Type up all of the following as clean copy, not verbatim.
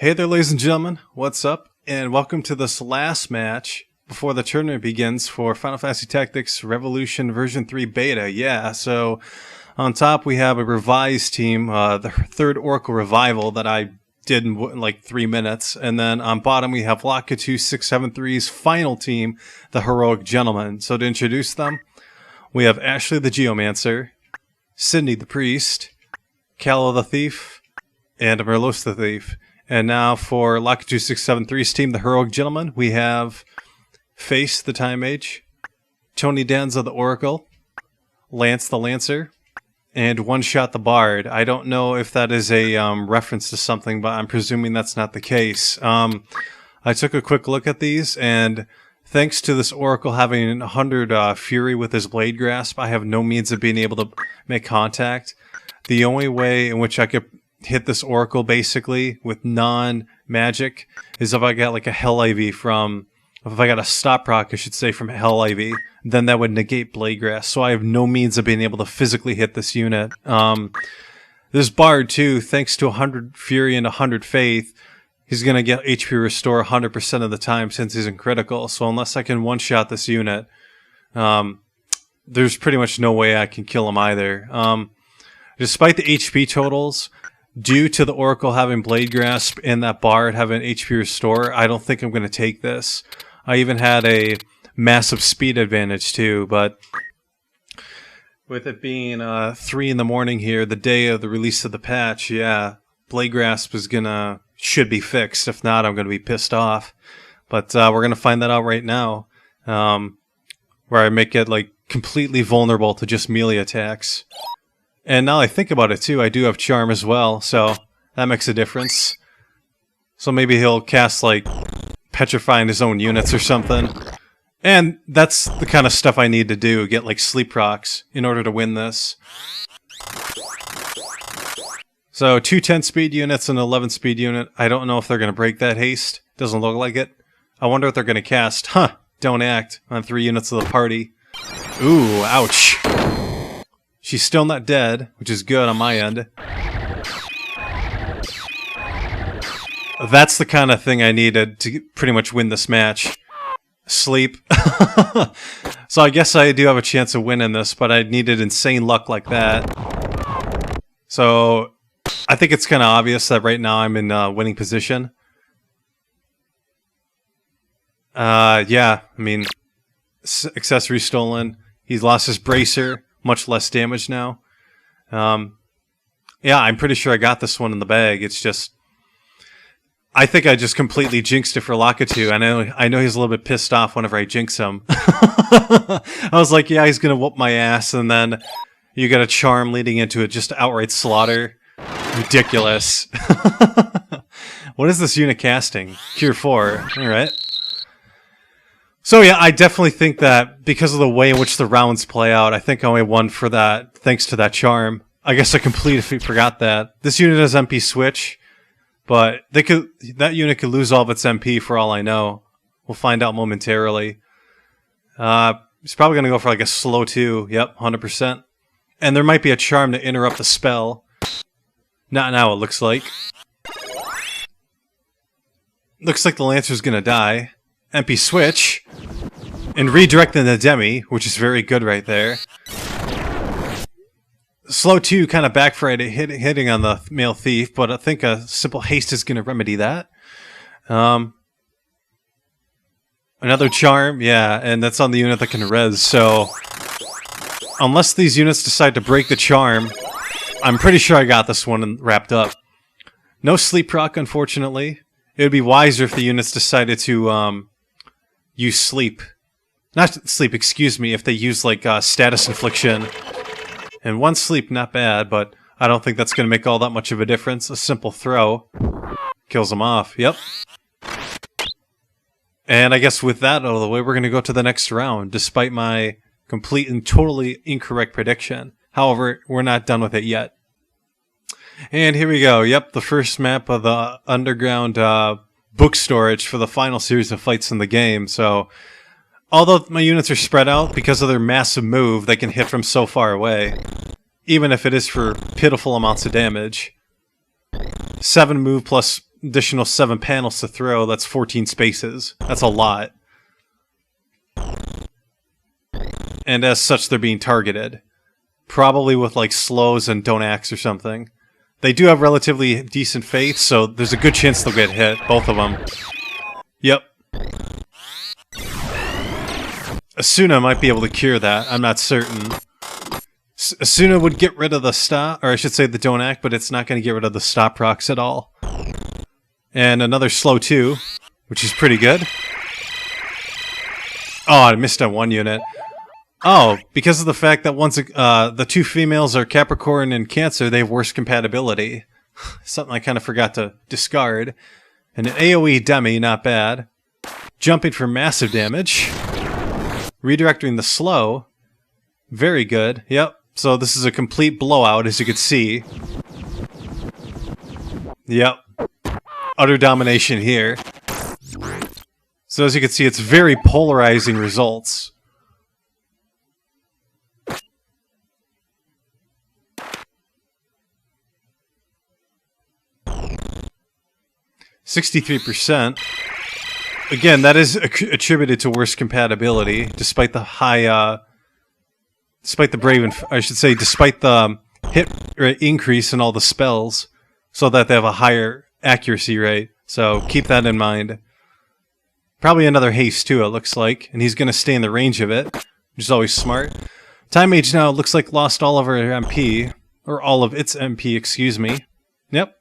Hey there, ladies and gentlemen, what's up? And welcome to this last match before the tournament begins for Final Fantasy Tactics Revolution version 3 beta. Yeah, so on top we have a revised team, the third Oracle Revival that I did in like 3 minutes. And then on bottom we have Lakitu673's final team, the Heroic Gentlemen. So to introduce them, we have Ashley the Geomancer, Sydney the Priest, Callow the Thief, and Merlos the Thief. And now for Lakitu673's team, the Heroic Gentleman, we have Face the Time Mage, Tony Danza the Oracle, Lance the Lancer, and One Shot the Bard. I don't know if that is a reference to something, but I'm presuming that's not the case. I took a quick look at these, and thanks to this Oracle having 100 Fury with his Blade Grasp, I have no means of being able to make contact. The only way in which I could hit this Oracle basically with non-magic is if I got like a Hell IV from, if I got a stop proc I should say from Hell IV, then that would negate Blade Grasp. So I have no means of being able to physically hit this unit. This Bard too, thanks to 100 Fury and 100 Faith, he's going to get HP restore 100% of the time since he's in critical. So unless I can one-shot this unit, there's pretty much no way I can kill him either. Despite the HP totals, due to the Oracle having Blade Grasp and that Bard having HP Restore, I don't think I'm going to take this. I even had a massive speed advantage too, but with it being 3 in the morning here, the day of the release of the patch, yeah, Blade Grasp is should be fixed. If not, I'm going to be pissed off. But we're going to find that out right now, where I make it like completely vulnerable to just melee attacks. And now I think about it too, I do have Charm as well, so that makes a difference. So maybe he'll cast like petrifying his own units or something. And that's the kind of stuff I need to do, get like sleep procs in order to win this. So 2 10 speed units and an 11 speed unit. I don't know if they're going to break that haste. Doesn't look like it. I wonder if they're going to cast, Don't Act on 3 units of the party. Ooh, ouch. She's still not dead, which is good on my end. That's the kind of thing I needed to pretty much win this match. Sleep. So I guess I do have a chance of winning this, but I needed insane luck like that. So I think it's kind of obvious that right now I'm in winning position. Yeah, I mean, accessory stolen. He's lost his bracer. Much less damage now. Yeah, I'm pretty sure I got this one in the bag. It's just, I think I just completely jinxed it for Lakitu. I know he's a little bit pissed off whenever I jinx him. I was like, yeah, he's gonna whoop my ass, and then you got a charm leading into it, just outright slaughter. Ridiculous. What is this unit casting? Cure 4. All right. So yeah, I definitely think that because of the way in which the rounds play out, I think I only won for that thanks to that charm. I guess I completely forgot that. This unit has MP switch, but that unit could lose all of its MP for all I know. We'll find out momentarily. He's probably going to go for like a slow 2. Yep, 100%. And there might be a charm to interrupt the spell. Not now, it looks like. Looks like the Lancer's going to die. MP switch, and redirecting the Demi, which is very good right there. Slow 2 kind of backfired at hitting on the male thief, but I think a simple haste is going to remedy that. Another charm, yeah, and that's on the unit that can res, so unless these units decide to break the charm, I'm pretty sure I got this one wrapped up. No sleep proc, unfortunately. It would be wiser if the units decided to use sleep. Not sleep, excuse me, if they use like status infliction. And 1 sleep, not bad, but I don't think that's going to make all that much of a difference. A simple throw kills him off. Yep. And I guess with that out of the way, we're going to go to the next round, despite my complete and totally incorrect prediction. However, we're not done with it yet. And here we go. Yep, the first map of the underground book storage for the final series of fights in the game. So, although my units are spread out, because of their massive move, they can hit from so far away. Even if it is for pitiful amounts of damage. 7 move plus additional 7 panels to throw. That's 14 spaces. That's a lot. And as such, they're being targeted. Probably with like slows and don't axe or something. They do have relatively decent faith, so there's a good chance they'll get hit, both of them. Yep. Esuna might be able to cure that, I'm not certain. Esuna would get rid of the stop, or I should say the don't act, but it's not going to get rid of the stop procs at all. And another slow too, which is pretty good. Oh, I missed on one unit. Oh, because of the fact that the two females are Capricorn and Cancer, they have worse compatibility. Something I kind of forgot to discard. And an AoE Demi, not bad. Jumping for massive damage. Redirecting the slow. Very good. Yep. So this is a complete blowout, as you can see. Yep. Utter domination here. So as you can see, it's very polarizing results. (63%). Again, that is attributed to worse compatibility, despite the high, despite the brave, I should say, despite the hit rate increase in all the spells, so that they have a higher accuracy rate. So keep that in mind. Probably another haste too, it looks like, and he's going to stay in the range of it, which is always smart. Time Mage now looks like lost all of her MP, or all of its MP, excuse me. Yep.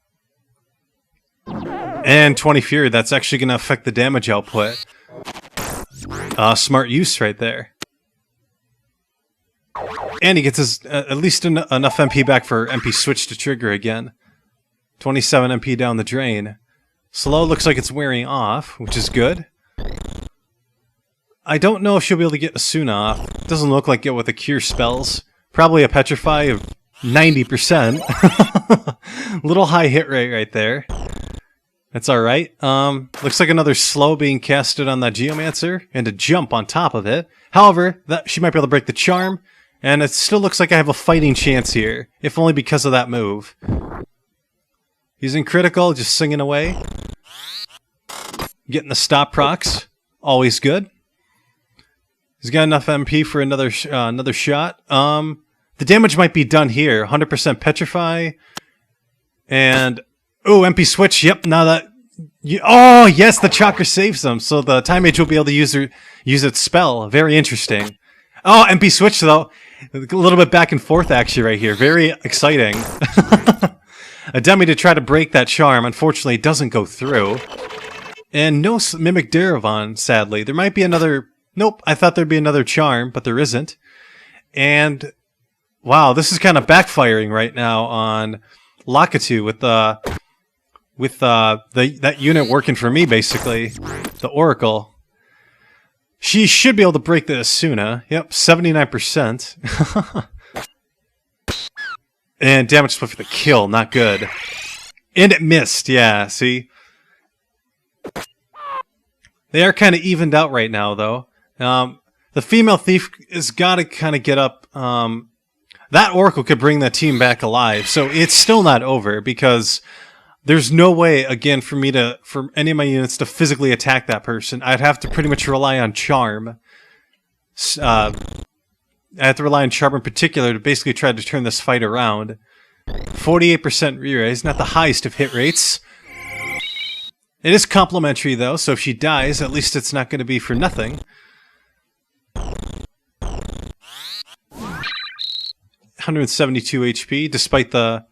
And 20 Fury, that's actually going to affect the damage output. Smart use right there. And he gets his, at least enough MP back for MP switch to trigger again. 27 MP down the drain. Slow looks like it's wearing off, which is good. I don't know if she'll be able to get Esuna off. Doesn't look like it with the cure spells. Probably a Petrify of 90%. Little high hit rate right there. That's alright. Looks like another slow being casted on that Geomancer, and a jump on top of it. However, she might be able to break the charm, and it still looks like I have a fighting chance here, if only because of that move. Using critical, just singing away. Getting the stop procs, always good. He's got enough MP for another shot. The damage might be done here. 100% Petrify, and oh, MP switch. Yep. Now that oh yes, the chakra saves them, so the Time Mage will be able to use its spell. Very interesting. Oh, MP switch though. A little bit back and forth action right here. Very exciting. A Demi to try to break that charm. Unfortunately, it doesn't go through. And no Mimic Darevon, sadly. There might be another. Nope. I thought there'd be another charm, but there isn't. And wow, this is kind of backfiring right now on Lakitu with that unit working for me, basically. The Oracle. She should be able to break the Esuna. Yep, 79%. And damage split for the kill, not good. And it missed, yeah, see? They are kind of evened out right now, though. The female thief has got to kind of get up. That Oracle could bring that team back alive, so it's still not over, because there's no way, again, for any of my units to physically attack that person. I'd have to pretty much rely on Charm. I have to rely on Charm in particular to basically try to turn this fight around. 48% Reraise, not the highest of hit rates. It is complimentary, though, so if she dies, at least it's not going to be for nothing. 172 HP, despite the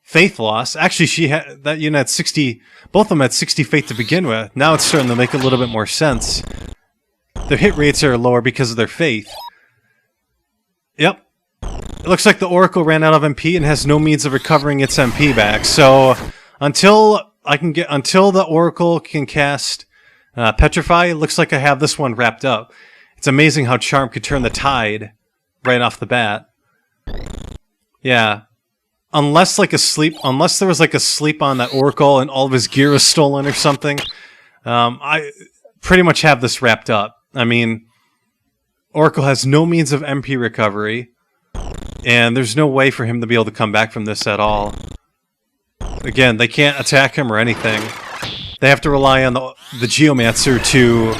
faith loss. Actually, that unit had 60. Both of them had 60 faith to begin with. Now it's starting to make a little bit more sense. Their hit rates are lower because of their faith. Yep. It looks like the Oracle ran out of MP and has no means of recovering its MP back. So until the Oracle can cast Petrify, it looks like I have this one wrapped up. It's amazing how Charm could turn the tide right off the bat. Yeah. Unless there was like a sleep on that Oracle and all of his gear was stolen or something, I pretty much have this wrapped up. I mean, Oracle has no means of MP recovery, and there's no way for him to be able to come back from this at all. again, they can't attack him or anything. They have to rely on the Geomancer to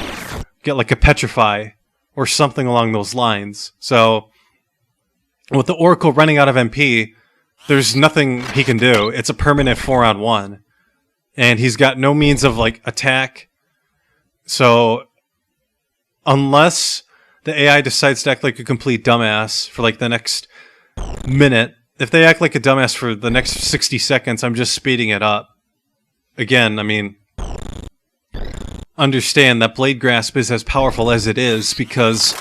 get like a Petrify or something along those lines. So with the Oracle running out of MP, there's nothing he can do. It's a permanent 4-on-1. And he's got no means of like attack. So unless the AI decides to act like a complete dumbass for like the next minute, if they act like a dumbass for the next 60 seconds, I'm just speeding it up. Again, I mean, understand that Blade Grasp is as powerful as it is because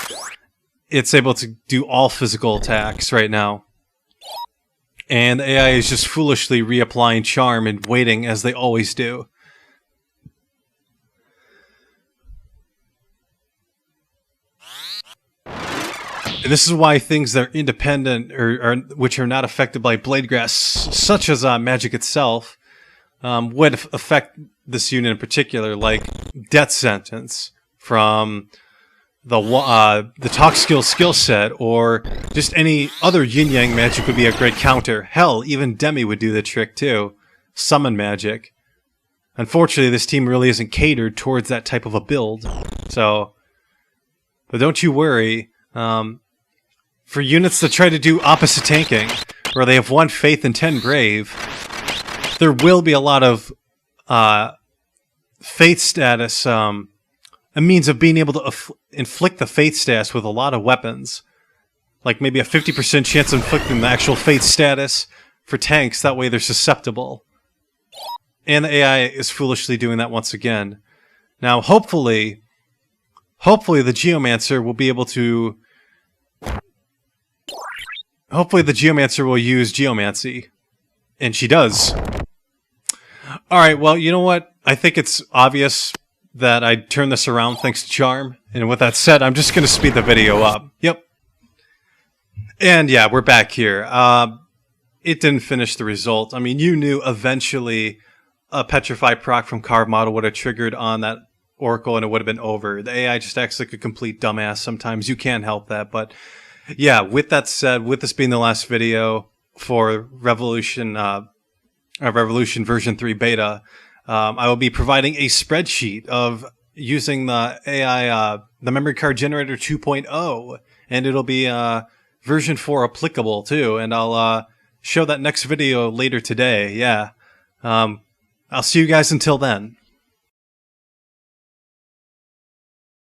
it's able to do all physical attacks right now. And the AI is just foolishly reapplying Charm and waiting as they always do. And this is why things that are independent or which are not affected by Blade Grasp, such as magic itself, would affect this unit in particular, like Death Sentence from the Talk skill set, or just any other yin-yang magic would be a great counter. Hell, even Demi would do the trick too. Summon magic. Unfortunately, this team really isn't catered towards that type of a build. So, but don't you worry. For units that try to do opposite tanking, where they have 1 Faith and 10 Brave, there will be a lot of Faith status, a means of being able to inflict the Faith status with a lot of weapons. Like maybe a 50% chance of inflicting the actual Faith status for tanks, that way they're susceptible. And the AI is foolishly doing that once again. Now, hopefully the Geomancer will be able to... Hopefully the Geomancer will use Geomancy. And she does. Alright, well, you know what? I think it's obvious that I turned this around thanks to Charm. And with that said, I'm just going to speed the video up. Yep. And yeah, we're back here. It didn't finish the result. I mean, you knew eventually a Petrify proc from Carve model would have triggered on that Oracle and it would have been over. The AI just acts like a complete dumbass sometimes. You can't help that, but... yeah, with that said, with this being the last video for Revolution version 3 beta, I will be providing a spreadsheet of using the AI, the memory card generator 2.0, and it'll be version 4 applicable too, and I'll show that next video later today. Yeah, I'll see you guys until then.